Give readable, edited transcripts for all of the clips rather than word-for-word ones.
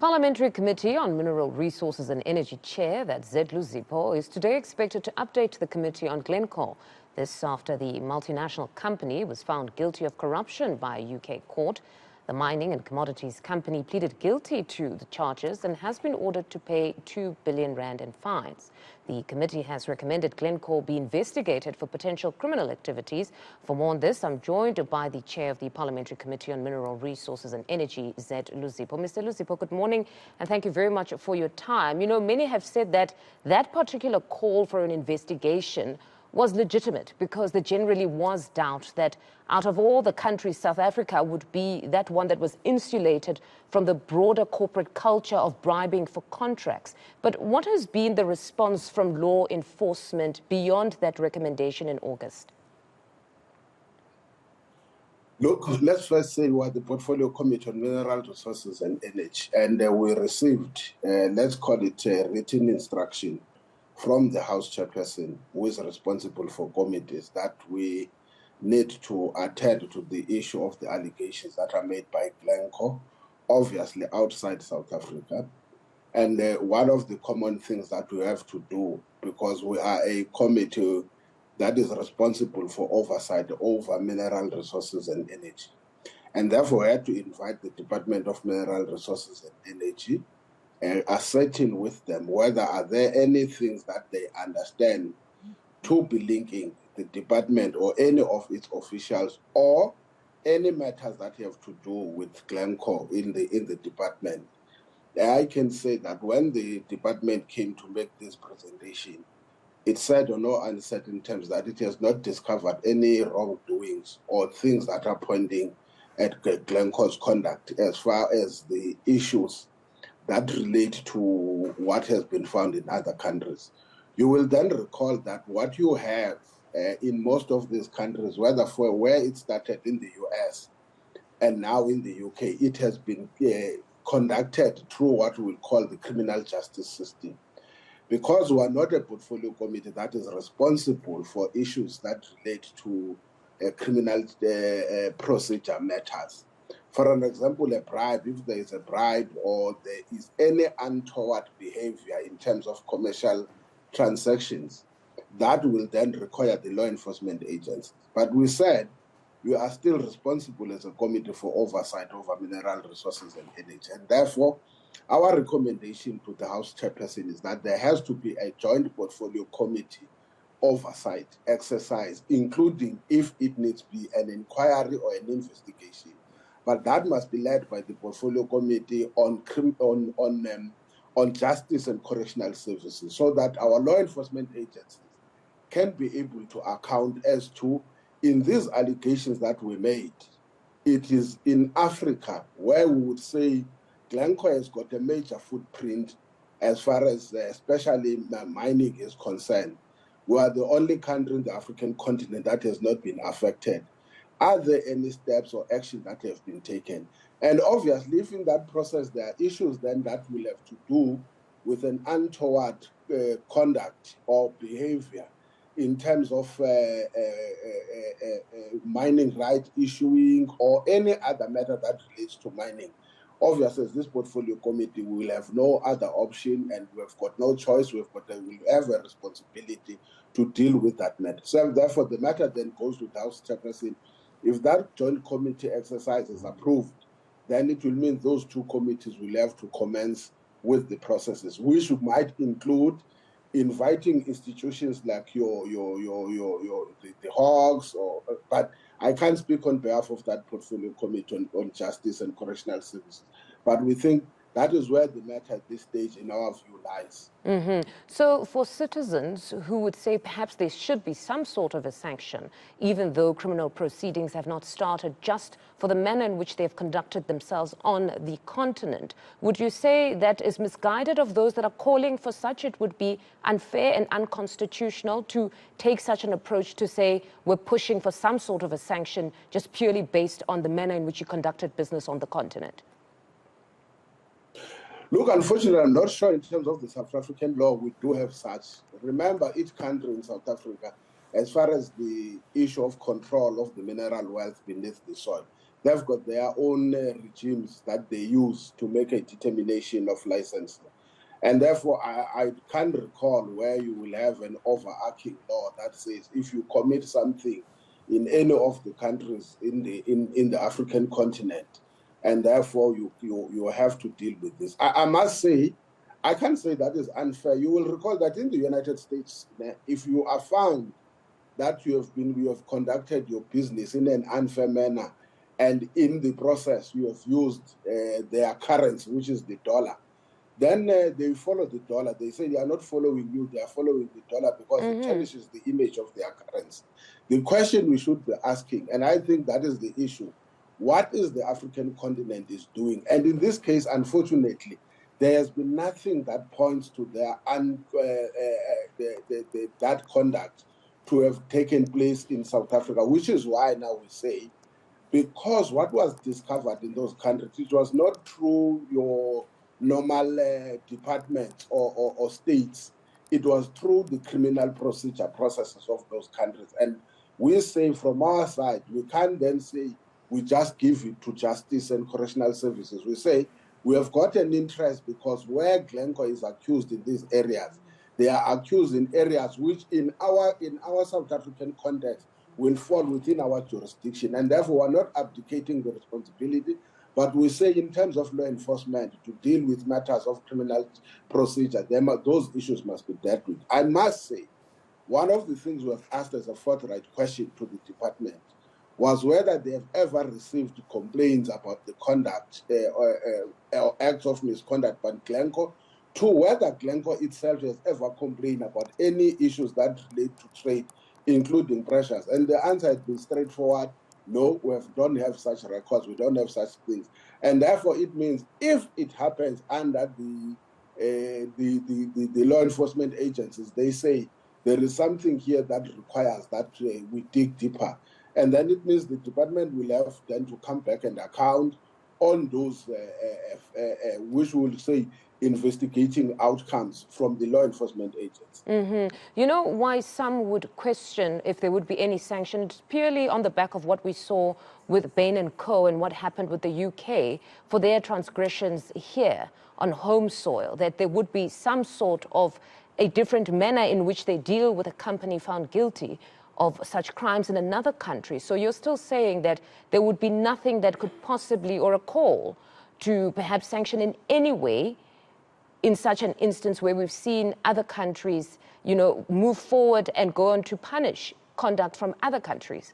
Parliamentary Committee on Mineral Resources and Energy Chair, that's Zet Luzipo, is today expected to update the committee on Glencore. This after the multinational company was found guilty of corruption by a UK court. The mining and commodities company pleaded guilty to the charges and has been ordered to pay 2 billion rand in fines. The committee has recommended Glencore be investigated for potential criminal activities. For more on this, I'm joined by the chair of the Parliamentary Committee on Mineral Resources and Energy, Zet Luzipo. Mr. Luzipo, good morning, and thank you very much for your time. You know, many have said that that particular call for an investigation was legitimate because there generally was doubt that out of all the countries, South Africa would be that one that was insulated from the broader corporate culture of bribing for contracts. But what has been the response from law enforcement beyond that recommendation in August? Look, let's first say what the Portfolio Committee on Mineral Resources and Energy, and we received, let's call it a written instruction from the House chairperson, who is responsible for committees, that we need to attend to the issue of the allegations that are made by Glencore, obviously outside South Africa. And one of the common things that we have to do, because we are a committee that is responsible for oversight over mineral resources and energy. And therefore, we had to invite the Department of Mineral Resources and Energy, ascertain with them whether are there any things that they understand to be linking the department or any of its officials, or any matters that have to do with Glencore in the department. I can say that when the department came to make this presentation, it said on no uncertain terms that it has not discovered any wrongdoings or things that are pointing at Glencore's conduct as far as the issues that relate to what has been found in other countries. You will then recall that what you have in most of these countries, whether for where it started in the US and now in the UK, it has been conducted through what we call the criminal justice system. Because we are not a portfolio committee that is responsible for issues that relate to criminal procedure matters. For an example, a bribe, if there is a bribe or there is any untoward behavior in terms of commercial transactions, that will then require the law enforcement agencies. But we said we are still responsible as a committee for oversight over mineral resources and energy. And therefore, our recommendation to the House chairperson is that there has to be a joint portfolio committee oversight exercise, including if it needs to be an inquiry or an investigation. But that must be led by the Portfolio Committee on Justice and Correctional Services, so that our law enforcement agencies can be able to account as to, in these allegations that we made, it is in Africa where we would say Glencore has got a major footprint as far as especially mining is concerned. We are the only country in the African continent that has not been affected. Are there any steps or action that have been taken? And obviously, if in that process there are issues then that will have to do with an untoward conduct or behavior in terms of mining right issuing or any other matter that relates to mining, obviously, as this portfolio committee, we will have no other option and we've got no choice. We'll have a responsibility to deal with that matter. So therefore, the matter then goes to the House chairperson. If that joint committee exercise is approved, then it will mean those two committees will have to commence with the processes, which might include inviting institutions like the Hogs, but I can't speak on behalf of that portfolio committee on justice and correctional services. But we think that is where the matter at this stage, in our view, lies. So for citizens who would say perhaps there should be some sort of a sanction, even though criminal proceedings have not started, just for the manner in which they've conducted themselves on the continent, would you say that is misguided of those that are calling for such? It would be unfair and unconstitutional to take such an approach to say we're pushing for some sort of a sanction just purely based on the manner in which you conducted business on the continent? Look, unfortunately, I'm not sure in terms of the South African law, we do have such. Remember, each country in South Africa, as far as the issue of control of the mineral wealth beneath the soil, they've got their own regimes that they use to make a determination of licensing. And therefore, I can't recall where you will have an overarching law that says if you commit something in any of the countries in the African continent, and therefore you have to deal with this. I must say, I can't say that is unfair. You will recall that in the United States, if you are found that you have conducted your business in an unfair manner, and in the process you have used their currency, which is the dollar, then they follow the dollar. They say they are not following you, they are following the dollar because it tarnishes the image of their currency. The question we should be asking, and I think that is the issue, what is the African continent is doing? And in this case, unfortunately, there has been nothing that points to that conduct to have taken place in South Africa, which is why now we say, because what was discovered in those countries, it was not through your normal departments or states. It was through the criminal procedure processes of those countries. And we say from our side, we can't then say we just give it to justice and correctional services. We say we have got an interest because where Glencore is accused in these areas, they are accused in areas which in our South African context will fall within our jurisdiction, and therefore we're not abdicating the responsibility, but we say in terms of law enforcement to deal with matters of criminal procedure, those issues must be dealt with. I must say, one of the things we have asked as a forthright question to the department was whether they have ever received complaints about the conduct or acts of misconduct by Glencore, to whether Glencore itself has ever complained about any issues that relate to trade, including pressures. And the answer has been straightforward: no, we don't have such records, we don't have such things. And therefore, it means if it happens under the law enforcement agencies, they say there is something here that requires that we dig deeper. And then it means the department will have then to come back and account on those, which will say, investigating outcomes from the law enforcement agents. You know why some would question if there would be any sanctions, purely on the back of what we saw with Bain & Co. and what happened with the UK for their transgressions here on home soil, that there would be some sort of a different manner in which they deal with a company found guilty of such crimes in another country. So you're still saying that there would be nothing that could possibly, or a call to perhaps sanction in any way in such an instance where we've seen other countries, you know, move forward and go on to punish conduct from other countries?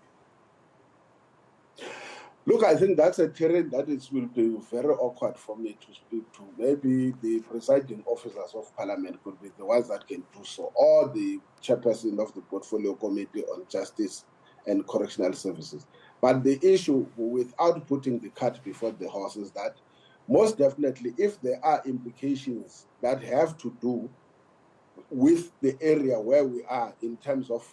Look, I think that's a terrain that will be very awkward for me to speak to. Maybe the presiding officers of Parliament could be the ones that can do so, or the chairperson of the Portfolio Committee on Justice and Correctional Services. But the issue, without putting the cart before the horse, is that most definitely, if there are implications that have to do with the area where we are in terms of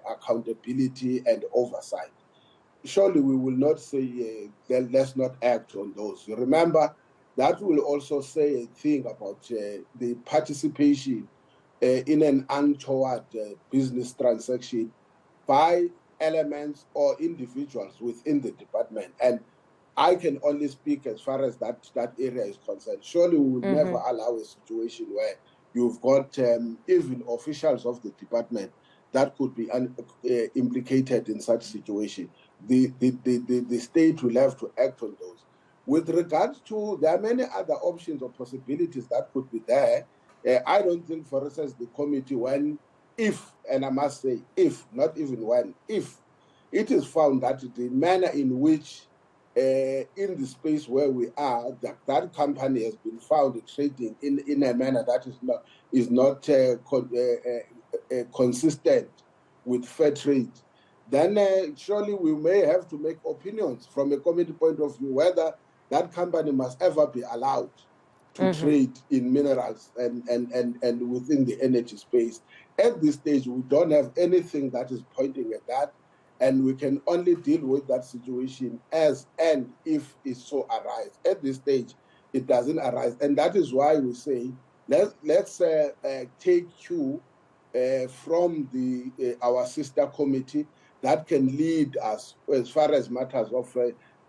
accountability and oversight, surely we will not say that let's not act on those. You remember, that will also say a thing about the participation in an untoward business transaction by elements or individuals within the department. And I can only speak as far as that area is concerned. Surely we will never allow a situation where you've got even officials of the department that could be implicated in such situation. The state will have to act on those. With regards to, there are many other options or possibilities that could be there. I don't think, for instance, the committee, if, and I must say if, not even when, if it is found that the manner in which in the space where we are, that company has been found trading in a manner that is not consistent with fair trade, then surely we may have to make opinions from a committee point of view whether that company must ever be allowed to trade in minerals and within the energy space. At this stage, we don't have anything that is pointing at that, and we can only deal with that situation as and if it so arises. At this stage, it doesn't arise, and that is why we say let's take cue from our sister committee that can lead us as far as matters of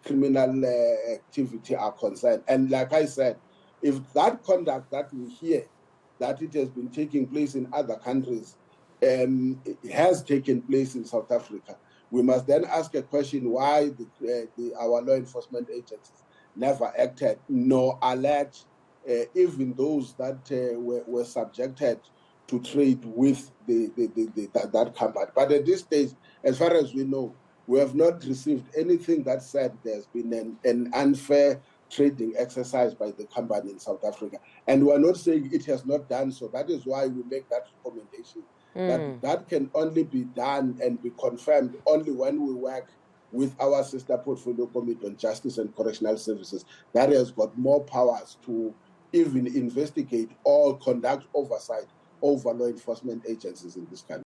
criminal activity are concerned. And like I said, if that conduct that we hear that it has been taking place in other countries it has taken place in South Africa, we must then ask a question why our law enforcement agencies never acted nor alert even those that were subjected to trade with that company. But at this stage, as far as we know, we have not received anything that said there's been an unfair trading exercise by the company in South Africa. And we're not saying it has not done so. That is why we make that recommendation. That can only be done and be confirmed only when we work with our sister portfolio committee on justice and correctional services that has got more powers to even investigate or conduct oversight over law enforcement agencies in this country.